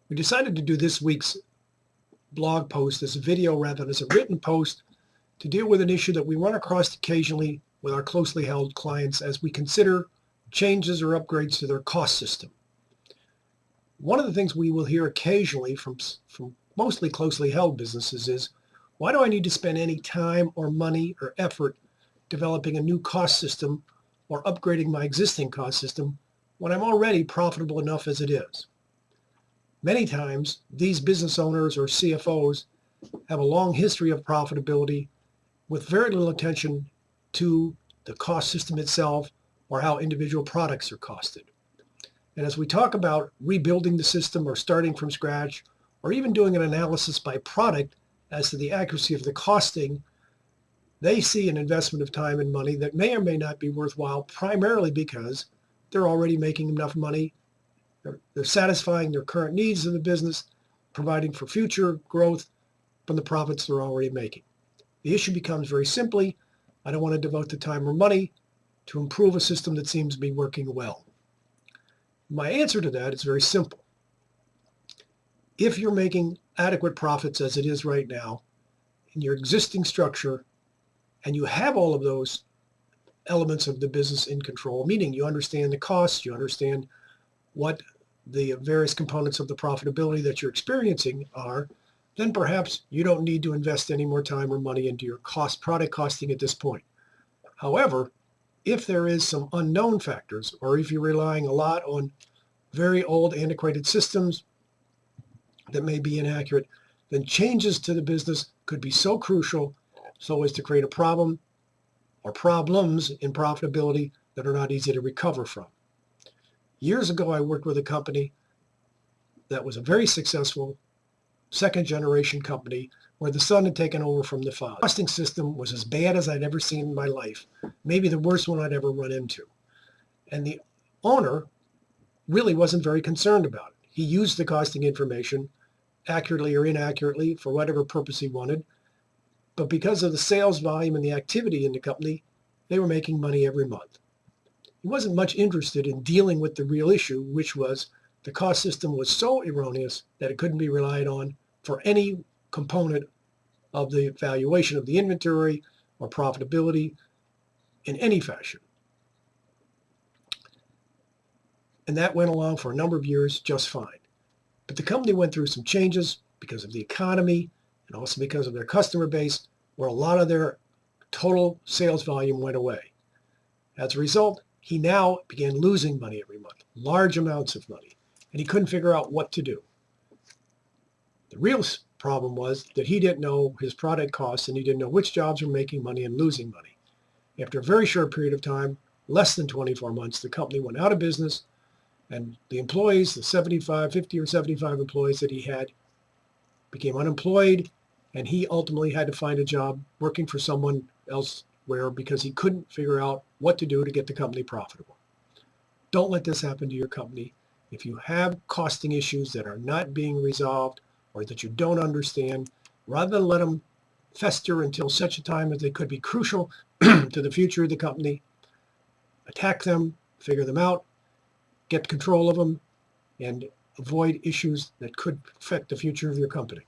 We decided to do this week's blog post as a video rather than as a written post to deal with an issue that we run across occasionally with our closely held clients as we consider changes or upgrades to their cost system. One of the things we will hear occasionally from mostly closely held businesses is, why do I need to spend any time or money or effort developing a new cost system or upgrading my existing cost system when I'm already profitable enough as it is? Many times, these business owners or CFOs have a long history of profitability with very little attention to the cost system itself or how individual products are costed. And as we talk about rebuilding the system or starting from scratch, or even doing an analysis by product as to the accuracy of the costing, they see an investment of time and money that may or may not be worthwhile, primarily because they're already making enough money. They're satisfying their current needs of the business, providing for future growth from the profits they're already making. The issue becomes very simply, I don't want to devote the time or money to improve a system that seems to be working well. My answer to that is very simple. If you're making adequate profits as it is right now in your existing structure, and you have all of those elements of the business in control, meaning you understand the costs, you understand what the various components of the profitability that you're experiencing are, then perhaps you don't need to invest any more time or money into your product costing at this point. However, if there is some unknown factors, or if you're relying a lot on very old antiquated systems that may be inaccurate, then changes to the business could be so crucial so as to create a problem or problems in profitability that are not easy to recover from. Years ago, I worked with a company that was a very successful second generation company where the son had taken over from the father. The costing system was as bad as I'd ever seen in my life, maybe the worst one I'd ever run into. And the owner really wasn't very concerned about it. He used the costing information accurately or inaccurately for whatever purpose he wanted. But because of the sales volume and the activity in the company, they were making money every month. He wasn't much interested in dealing with the real issue, which was the cost system was so erroneous that it couldn't be relied on for any component of the valuation of the inventory or profitability in any fashion. And that went along for a number of years just fine. But the company went through some changes because of the economy and also because of their customer base, where a lot of their total sales volume went away. As a result, he now began losing money every month, large amounts of money, and he couldn't figure out what to do. The real problem was that he didn't know his product costs, and he didn't know which jobs were making money and losing money. After a very short period of time, less than 24 months, the company went out of business, and the employees, the 50 or 75 employees that he had, became unemployed, and he ultimately had to find a job working for someone elsewhere because he couldn't figure out what to do to get the company profitable. Don't let this happen to your company. If you have costing issues that are not being resolved or that you don't understand, rather than let them fester until such a time as they could be crucial to the future of the company, attack them, figure them out, get control of them, and avoid issues that could affect the future of your company.